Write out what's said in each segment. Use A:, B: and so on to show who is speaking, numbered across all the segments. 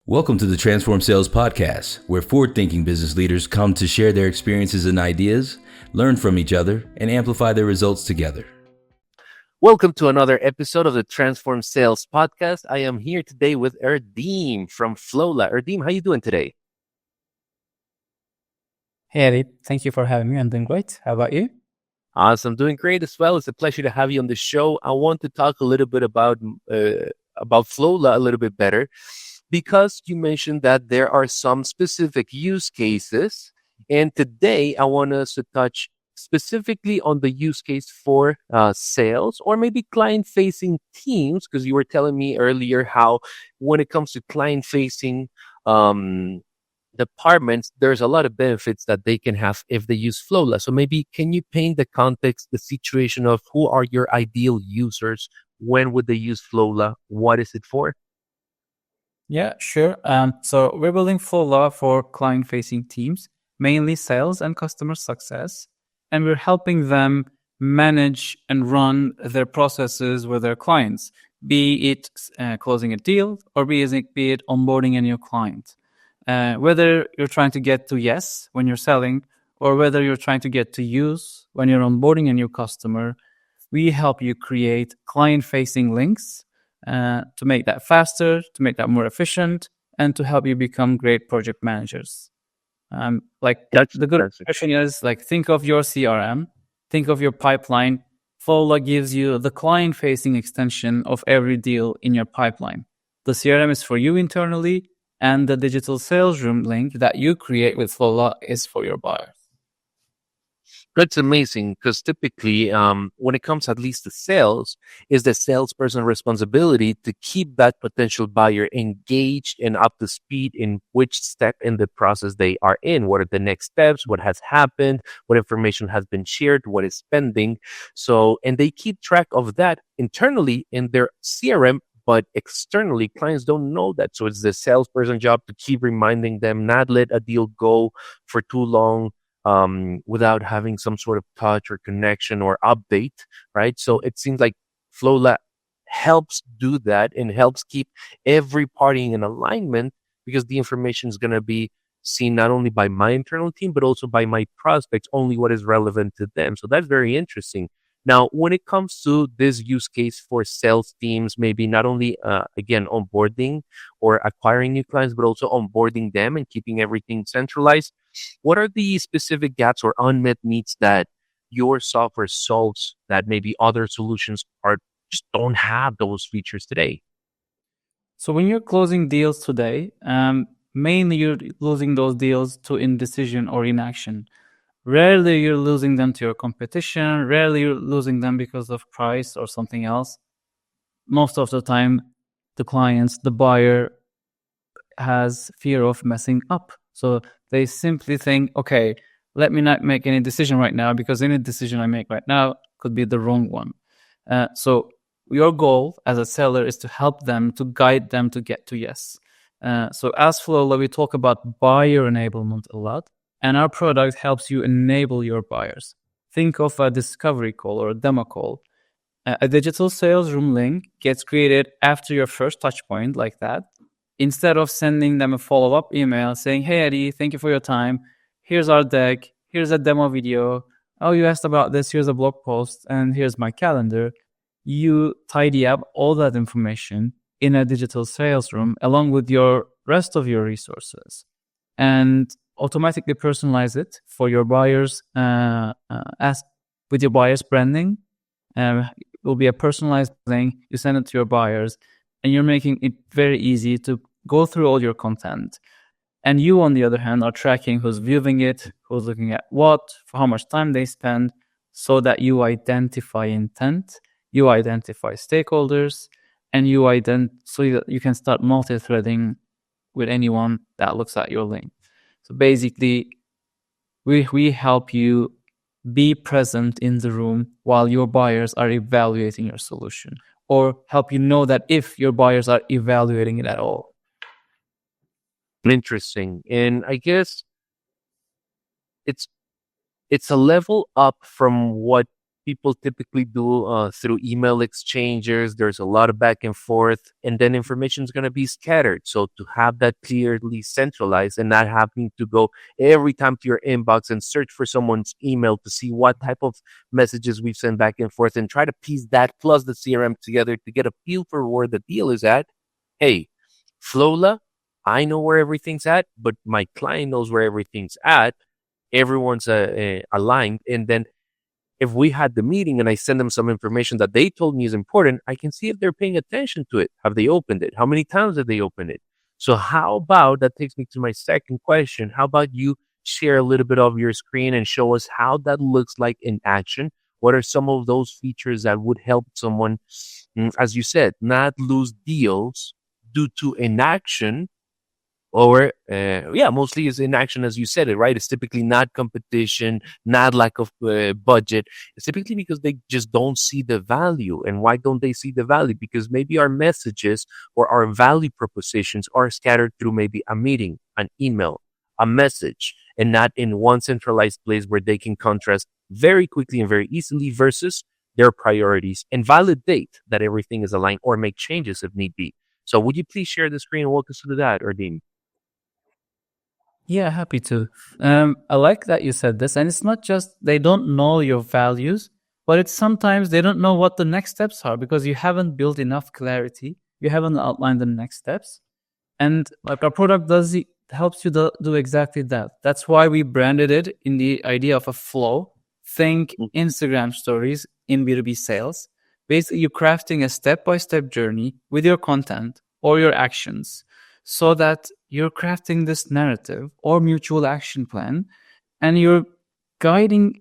A: Welcome to the Transform Sales Podcast, where forward-thinking business leaders come to share their experiences and ideas, learn from each other, and amplify their results together.
B: Welcome to another episode of the Transform Sales Podcast. I am here today with Erdem from Flowla. Erdem, how you doing today?
C: Hey, Eddie. Thank you for having me. I'm doing great. How about you?
B: Awesome. Doing great as well. It's a pleasure to have you on the show. I want to talk a little bit about Flowla a little bit better because you mentioned that there are some specific use cases. And today I want us to touch specifically on the use case for sales or maybe client-facing teams, because you were telling me earlier how when it comes to client-facing departments, there's a lot of benefits that they can have if they use Flowla. So maybe can you paint the context, the situation of who are your ideal users? When would they use Flowla? What is it for?
C: Yeah, sure. So we're building Flowla for client-facing teams, mainly sales and customer success, and we're helping them manage and run their processes with their clients, be it closing a deal or be it onboarding a new client. Whether you're trying to get to yes when you're selling or whether you're trying to get to use when you're onboarding a new customer, we help you create client-facing links to make that faster, to make that more efficient, and to help you become great project managers. The good question is, think of your CRM, think of your pipeline. Flowla gives you the client-facing extension of every deal in your pipeline. The CRM is for you internally, and the digital sales room link that you create with Flowla is for your buyer.
B: That's amazing, because typically when it comes at least to sales, is the salesperson's responsibility to keep that potential buyer engaged and up to speed in which step in the process they are in. What are the next steps? What has happened? What information has been shared? What is pending? And they keep track of that internally in their CRM, but externally, clients don't know that. So it's the salesperson job to keep reminding them, not let a deal go for too long without having some sort of touch or connection or update, right? So it seems like Flowla helps do that and helps keep every party in alignment, because the information is going to be seen not only by my internal team, but also by my prospects, only what is relevant to them. So that's very interesting. Now, when it comes to this use case for sales teams, maybe not only, again, onboarding or acquiring new clients, but also onboarding them and keeping everything centralized, what are the specific gaps or unmet needs that your software solves that maybe other solutions just don't have those features today?
C: So when you're closing deals today, mainly you're losing those deals to indecision or inaction. Rarely you're losing them to your competition. Rarely you're losing them because of price or something else. Most of the time, the buyer has fear of messing up. So they simply think, okay, let me not make any decision right now, because any decision I make right now could be the wrong one. So your goal as a seller is to help them, to guide them to get to yes. So as Flowla, we talk about buyer enablement a lot, and our product helps you enable your buyers. Think of a discovery call or a demo call. A digital sales room link gets created after your first touch point, like that. Instead of sending them a follow-up email saying, hey, Eddie, thank you for your time. Here's our deck. Here's a demo video. Oh, you asked about this. Here's a blog post. And here's my calendar. You tidy up all that information in a digital sales room along with your rest of your resources, and automatically personalize it for your buyers with your buyers branding. It will be a personalized thing. You send it to your buyers, and you're making it very easy to go through all your content. And you, on the other hand, are tracking who's viewing it, who's looking at what, for how much time they spend, so that you identify intent, you identify stakeholders, and so that you can start multi-threading with anyone that looks at your link. So basically, we help you be present in the room while your buyers are evaluating your solution, or help you know that if your buyers are evaluating it at all.
B: Interesting. And I guess it's a level up from what people typically do through email exchanges. There's a lot of back and forth, and then information is going to be scattered. So to have that clearly centralized and not having to go every time to your inbox and search for someone's email to see what type of messages we've sent back and forth and try to piece that plus the CRM together to get a feel for where the deal is at. Hey, Flowla, I know where everything's at, but my client knows where everything's at. Everyone's aligned, and then if we had the meeting and I send them some information that they told me is important, I can see if they're paying attention to it. Have they opened it? How many times have they opened it? So how about that takes me to my second question. How about you share a little bit of your screen and show us how that looks like in action? What are some of those features that would help someone, as you said, not lose deals due to inaction? Or mostly is inaction, as you said it, right? It's typically not competition, not lack of budget. It's typically because they just don't see the value. And why don't they see the value? Because maybe our messages or our value propositions are scattered through maybe a meeting, an email, a message, and not in one centralized place where they can contrast very quickly and very easily versus their priorities and validate that everything is aligned or make changes if need be. So would you please share the screen and walk us through that, Erdem?
C: Yeah, happy to. I like that you said this. And it's not just they don't know your values, but it's sometimes they don't know what the next steps are because you haven't built enough clarity. You haven't outlined the next steps. And like our product helps you do exactly that. That's why we branded it in the idea of a flow. Think Instagram stories in B2B sales. Basically, you're crafting a step-by-step journey with your content or your actions so that you're crafting this narrative or mutual action plan and you're guiding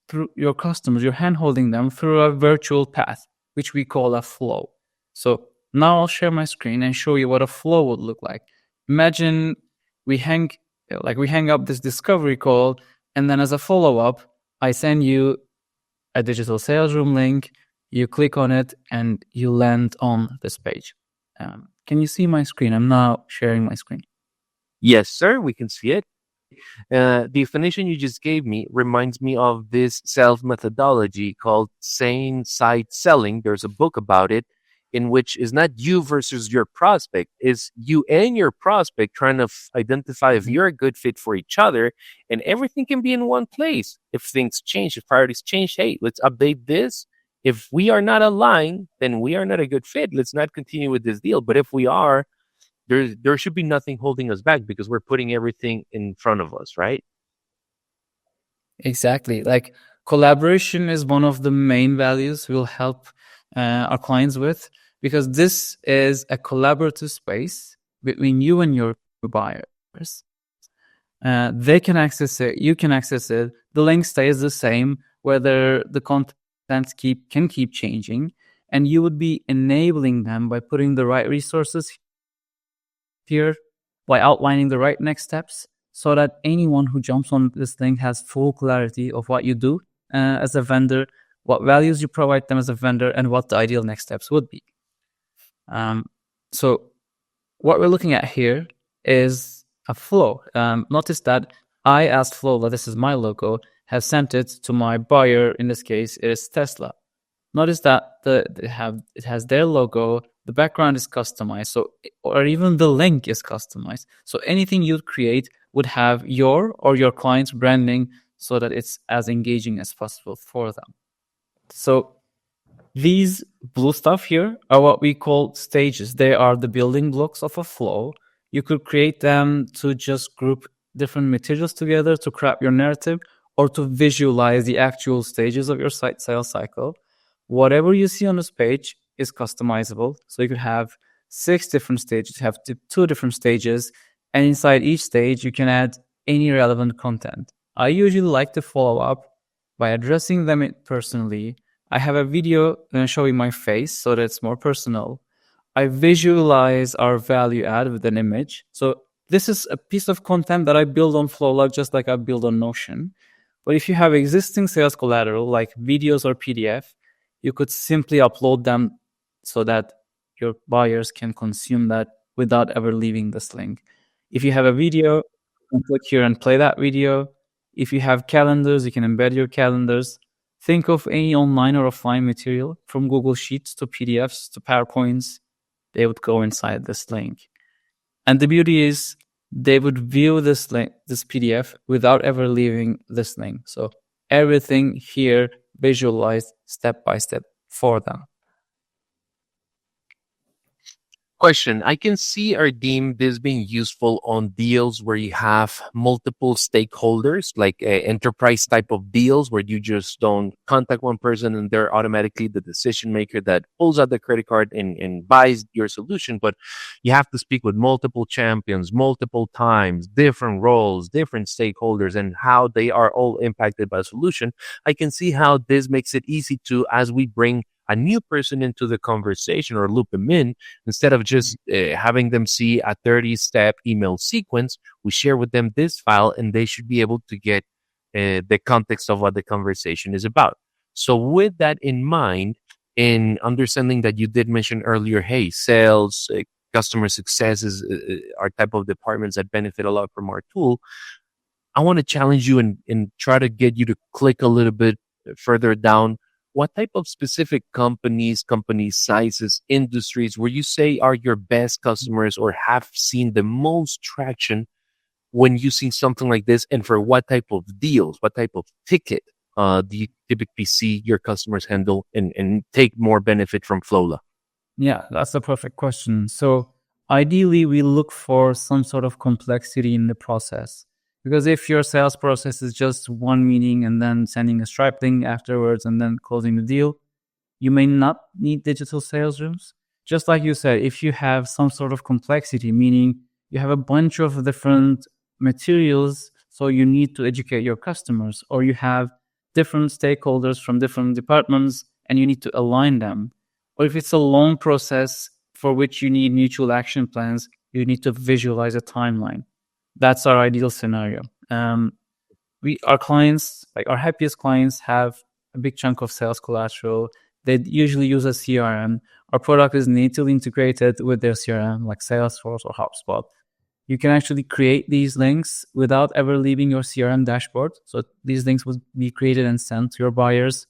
C: through your customers, you're hand-holding them through a virtual path, which we call a flow. So now I'll share my screen and show you what a flow would look like. Imagine we hang up this discovery call, and then as a follow-up, I send you a digital sales room link, you click on it, and you land on this page. Can you see my screen? I'm now sharing my screen.
B: Yes, sir, we can see it. The definition you just gave me reminds me of this sales methodology called sane side selling. There's a book about it in which is not you versus your prospect, is you and your prospect trying to identify if you're a good fit for each other, and everything can be in one place. If things change, if priorities change, hey, let's update this. If we are not aligned, then we are not a good fit. Let's not continue with this deal. But if we are, there should be nothing holding us back because we're putting everything in front of us, right?
C: Exactly. Like collaboration is one of the main values we'll help our clients with because this is a collaborative space between you and your buyers. They can access it. You can access it. The link stays the same, whether the content can keep changing, and you would be enabling them by putting the right resources here, by outlining the right next steps, so that anyone who jumps on this thing has full clarity of what you do as a vendor, what values you provide them as a vendor, and what the ideal next steps would be. So what we're looking at here is a flow. Notice that I asked Flowla, this is my logo, has sent it to my buyer. In this case, it is Tesla. Notice that it has their logo, the background is customized, or even the link is customized. So anything you create would have your or your client's branding so that it's as engaging as possible for them. So these blue stuff here are what we call stages. They are the building blocks of a flow. You could create them to just group different materials together to craft your narrative or to visualize the actual stages of your sales cycle. Whatever you see on this page is customizable. So you could have 6 different stages, have 2 different stages, and inside each stage, you can add any relevant content. I usually like to follow up by addressing them personally. I have a video showing my face so that it's more personal. I visualize our value add with an image. So this is a piece of content that I build on Flowla just like I build on Notion. But if you have existing sales collateral like videos or PDF, you could simply upload them so that your buyers can consume that without ever leaving this link. If you have a video, you can click here and play that video. If you have calendars, you can embed your calendars. Think of any online or offline material, from Google Sheets to PDFs to PowerPoints. They would go inside this link. And the beauty is they would view this link, this PDF, without ever leaving this link. So everything here visualized step by step for them.
B: Question. I can see Erdem this being useful on deals where you have multiple stakeholders, like enterprise type of deals where you just don't contact one person and they're automatically the decision maker that pulls out the credit card and buys your solution. But you have to speak with multiple champions, multiple times, different roles, different stakeholders, and how they are all impacted by the solution. I can see how this makes it easy to, as we bring a new person into the conversation or loop them in, instead of just having them see a 30-step email sequence, we share with them this file and they should be able to get the context of what the conversation is about. So with that in mind, in understanding that you did mention earlier, hey, sales, customer success are type of departments that benefit a lot from our tool. I want to challenge you and try to get you to click a little bit further down. What type of specific companies, company sizes, industries where you say are your best customers or have seen the most traction when using something like this? And for what type of deals, what type of ticket do you typically see your customers handle and take more benefit from Flowla?
C: Yeah, that's a perfect question. So ideally, we look for some sort of complexity in the process. Because if your sales process is just one meeting and then sending a Stripe link afterwards and then closing the deal, you may not need digital sales rooms. Just like you said, if you have some sort of complexity, meaning you have a bunch of different materials, so you need to educate your customers, or you have different stakeholders from different departments and you need to align them. Or if it's a long process for which you need mutual action plans, you need to visualize a timeline. That's our ideal scenario. Our clients, like our happiest clients, have a big chunk of sales collateral. They usually use a CRM. Our product is natively integrated with their CRM, like Salesforce or HubSpot. You can actually create these links without ever leaving your CRM dashboard. So these links will be created and sent to your buyers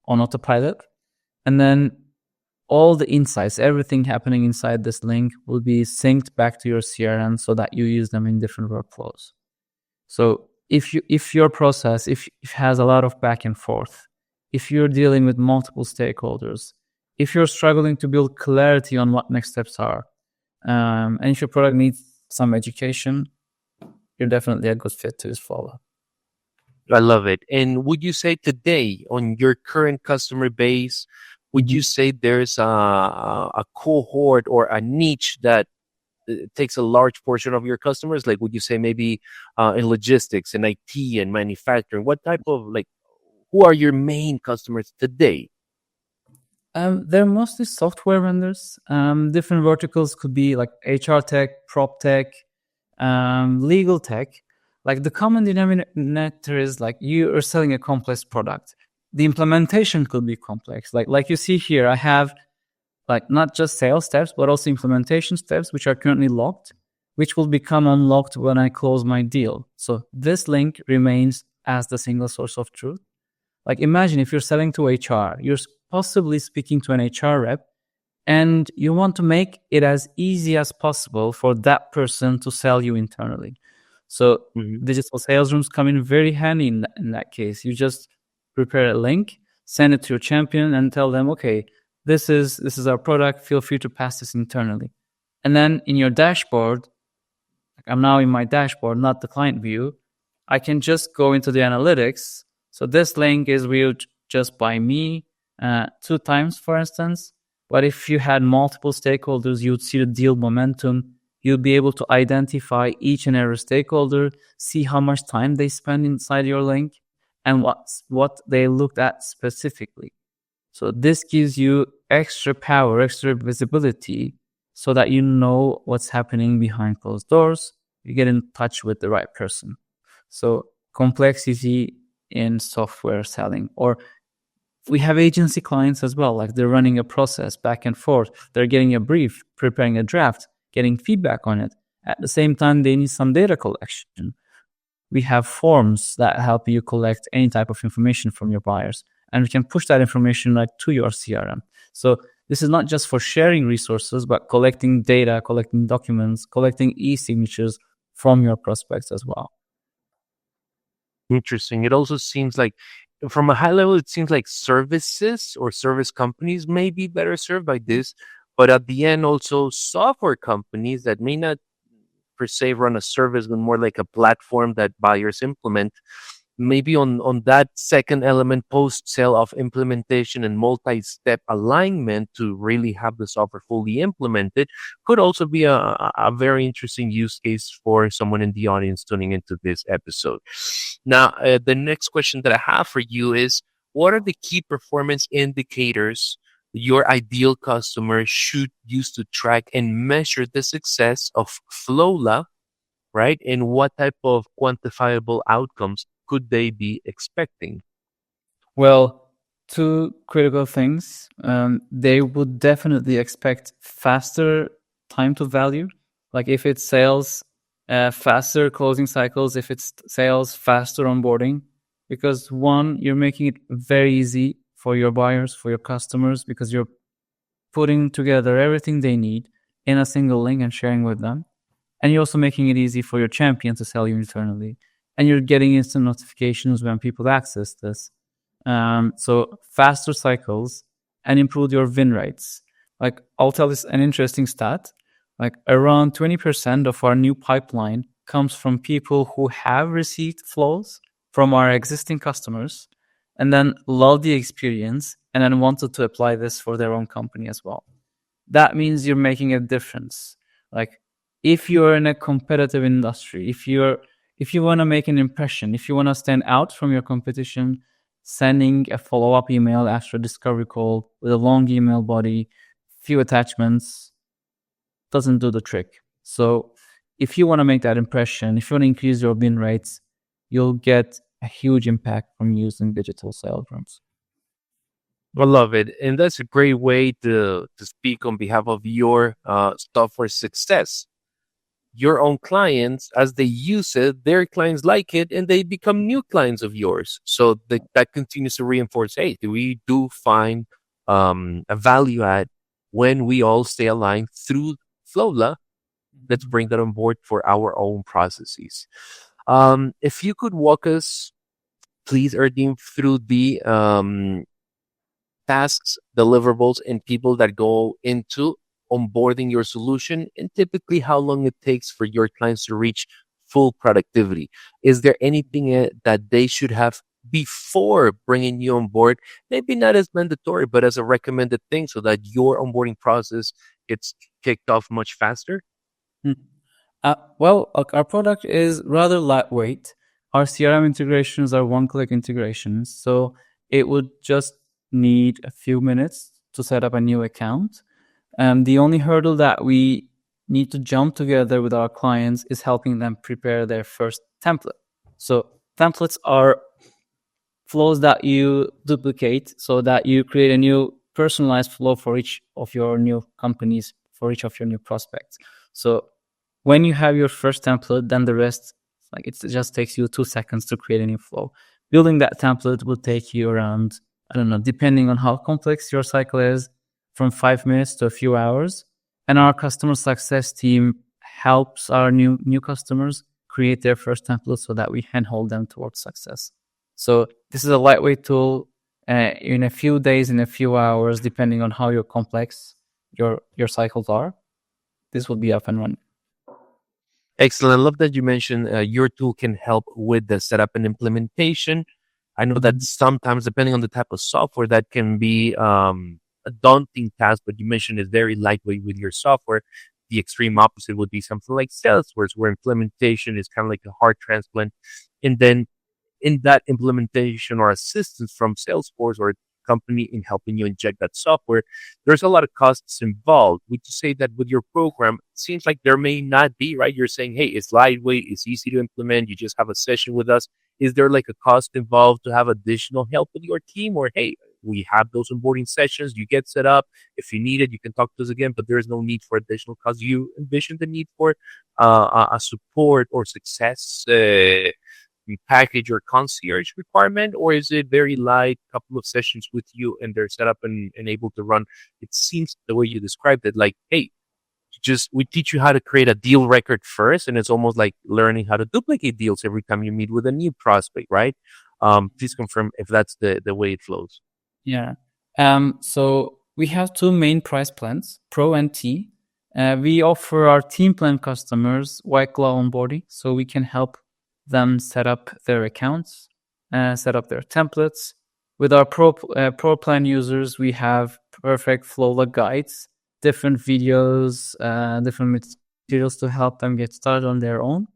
C: on autopilot. And then all the insights, everything happening inside this link will be synced back to your CRM so that you use them in different workflows. So if your process, if it has a lot of back and forth, if you're dealing with multiple stakeholders, if you're struggling to build clarity on what next steps are, and if your product needs some education, you're definitely a good fit to use Flowla.
B: I love it. And would you say today on your current customer base, would you say there's a cohort or a niche that takes a large portion of your customers? Like, would you say maybe in logistics and IT and manufacturing? What type of, like, who are your main customers today?
C: They're mostly software vendors. Different verticals could be like HR tech, prop tech, legal tech. Like the common denominator is like you are selling a complex product. The implementation could be complex. Like you see here, I have like not just sales steps, but also implementation steps, which are currently locked, which will become unlocked when I close my deal. So this link remains as the single source of truth. Like imagine if you're selling to HR, you're possibly speaking to an HR rep, and you want to make it as easy as possible for that person to sell you internally. So digital sales rooms come in very handy in that case. You just prepare a link, send it to your champion, and tell them, okay, this is our product. Feel free to pass this internally. And then in your dashboard, like I'm now in my dashboard, not the client view, I can just go into the analytics. So this link is viewed just by me 2 times, for instance. But if you had multiple stakeholders, you'd see the deal momentum. You'll be able to identify each and every stakeholder, see how much time they spend inside your link, and what they looked at specifically. So this gives you extra power, extra visibility, so that you know what's happening behind closed doors. You get in touch with the right person. So complexity in software selling. Or we have agency clients as well, like they're running a process back and forth. They're getting a brief, preparing a draft, getting feedback on it. At the same time, they need some data collection. We have forms that help you collect any type of information from your buyers, and we can push that information like to your CRM. So this is not just for sharing resources, but collecting data, collecting documents, collecting e-signatures from your prospects as well.
B: Interesting. It also seems like, from a high level, it seems like services or service companies may be better served by this. But at the end, also software companies that may not per se run a service, but more like a platform that buyers implement. Maybe on that second element, post sale of implementation and multi-step alignment to really have the software fully implemented could also be a very interesting use case for someone in the audience tuning into this episode. Now, the next question that I have for you is, what are the key performance indicators your ideal customer should use to track and measure the success of Flowla, right? And what type of quantifiable outcomes could they be expecting?
C: Well, two critical things. They would definitely expect faster time to value. Like if it's sales, faster closing cycles, if it's sales, faster onboarding. Because one, you're making it very easy for your buyers, for your customers, because you're putting together everything they need in a single link and sharing with them. And you're also making it easy for your champion to sell you internally. And you're getting instant notifications when people access this. So faster cycles and improve your win rates. Like I'll tell this an interesting stat. Like around 20% of our new pipeline comes from people who have received flows from our existing customers and then love the experience and then wanted to apply this for their own company as well. That means you're making a difference. Like if you're in a competitive industry, if you want to make an impression, if you want to stand out from your competition, sending a follow-up email after a discovery call with a long email body, few attachments, doesn't do the trick. So if you want to make that impression, if you want to increase your win rates, you'll get a huge impact from using digital sales rooms.
B: I love it. And that's a great way to speak on behalf of your software success. Your own clients, as they use it, their clients like it, and they become new clients of yours. So that continues to reinforce, hey, we do find a value add when we all stay aligned through Flowla. Let's bring that on board for our own processes. If you could walk us, please, Erdem, through the tasks, deliverables, and people that go into onboarding your solution, and typically how long it takes for your clients to reach full productivity. Is there anything that they should have before bringing you on board? Maybe not as mandatory, but as a recommended thing so that your onboarding process gets kicked off much faster?
C: Well, our product is rather lightweight. Our CRM integrations are one-click integrations, so it would just need a few minutes to set up a new account. The only hurdle that we need to jump together with our clients is helping them prepare their first template. So templates are flows that you duplicate so that you create a new personalized flow for each of your new companies, for each of your new prospects. So when you have your first template, then the rest, like it just takes you 2 seconds to create a new flow. Building that template will take you around, I don't know, depending on how complex your cycle is, from 5 minutes to a few hours. And our customer success team helps our new customers create their first template so that we handhold them towards success. So this is a lightweight tool. In a few days, in a few hours, depending on how complex your cycles are, this will be up and running.
B: Excellent. I love that you mentioned your tool can help with the setup and implementation. I know that sometimes, depending on the type of software, that can be a daunting task, but you mentioned it's very lightweight with your software. The extreme opposite would be something like Salesforce, where implementation is kind of like a heart transplant. And then in that implementation or assistance from Salesforce or company in helping you inject that software, there's a lot of costs involved. Would you say that with your program, it seems like there may not be, right? You're saying, hey, it's lightweight, it's easy to implement, you just have a session with us. Is there like a cost involved to have additional help with your team? Or, hey, we have those onboarding sessions, you get set up. If you need it, you can talk to us again, but there is no need for additional cost. You envision the need for a support or success package or concierge requirement, or is it very light, couple of sessions with you and they're set up and able to run? It seems the way you described it, like, hey, just we teach you how to create a deal record first, and it's almost like learning how to duplicate deals every time you meet with a new prospect, right? Please confirm if that's the way it flows.
C: Yeah. So we have two main price plans, Pro and T. We offer our team plan customers white glove onboarding, so we can help them set up their accounts, set up their templates. With our pro plan users, we have perfect Flowla guides, different videos, different materials to help them get started on their own.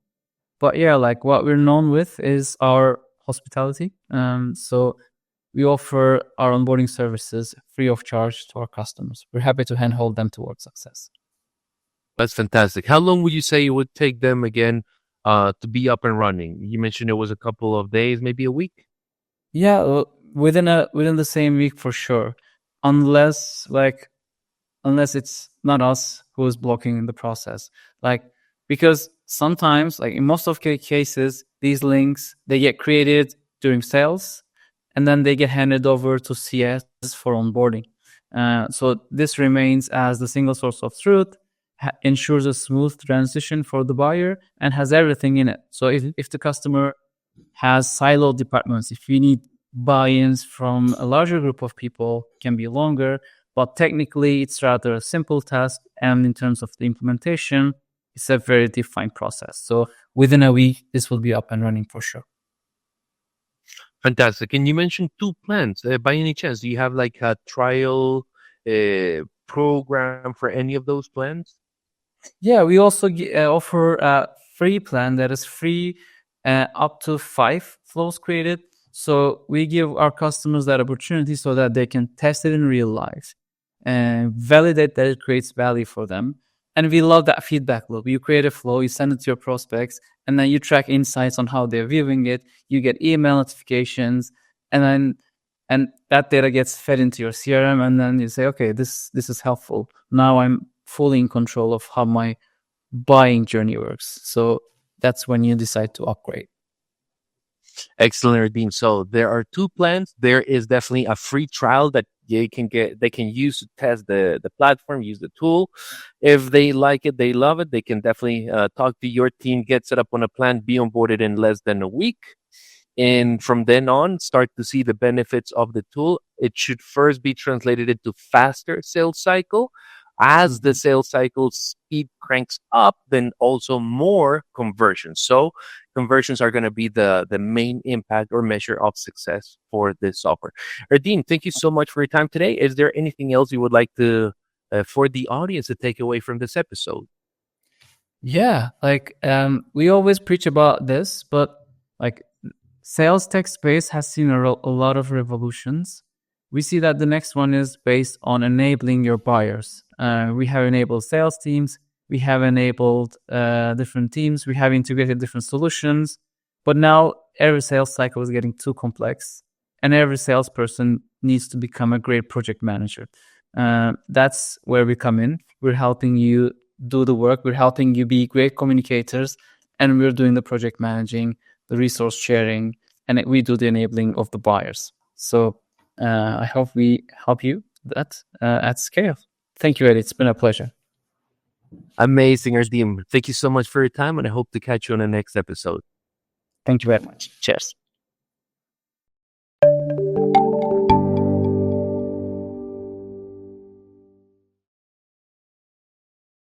C: But yeah, like what we're known with is our hospitality. So we offer our onboarding services free of charge to our customers. We're happy to handhold them towards success.
B: That's fantastic. How long would you say it would take them again to be up and running? You mentioned it was a couple of days, maybe a week.
C: Yeah, within the same week for sure, unless it's not us who is blocking the process. Like, because sometimes, like in most of cases, these links they get created during sales, and then they get handed over to CS for onboarding. So this remains as the single source of truth, ensures a smooth transition for the buyer, and has everything in it. So if the customer has siloed departments, if you need buy-ins from a larger group of people, can be longer, but technically it's rather a simple task. And in terms of the implementation, it's a very defined process. So within a week, this will be up and running for sure.
B: Fantastic. And you mentioned two plans. By any chance, do you have like a trial program for any of those plans?
C: Yeah, we also offer a free plan that is free up to 5 flows created. So we give our customers that opportunity so that they can test it in real life and validate that it creates value for them. And we love that feedback loop. You create a flow, you send it to your prospects, and then you track insights on how they're viewing it. You get email notifications, and that data gets fed into your CRM, and then you say, okay, this is helpful. Now I'm fully in control of how my buying journey works. So that's when you decide to upgrade.
B: Excellent, Erdem. So there are two plans. There is definitely a free trial that they can use to test the platform, use the tool. If they like it, they love it, they can definitely talk to your team, get set up on a plan, be onboarded in less than a week. And from then on, start to see the benefits of the tool. It should first be translated into faster sales cycle. As the sales cycle speed cranks up, then also more conversions. So conversions are going to be the main impact or measure of success for this software. Erdem, thank you so much for your time today. Is there anything else you would like to for the audience to take away from this episode?
C: Yeah, like we always preach about this, but like sales tech space has seen a lot of revolutions. We see that the next one is based on enabling your buyers. We have enabled sales teams. We have enabled different teams. We have integrated different solutions. But now every sales cycle is getting too complex, and every salesperson needs to become a great project manager. That's where we come in. We're helping you do the work. We're helping you be great communicators, and we're doing the project managing, the resource sharing, and we do the enabling of the buyers. So I hope we help you that at scale. Thank you, Eddie. It's been a pleasure.
B: Amazing, Erdem. Thank you so much for your time, and I hope to catch you on the next episode.
C: Thank you very much. Cheers.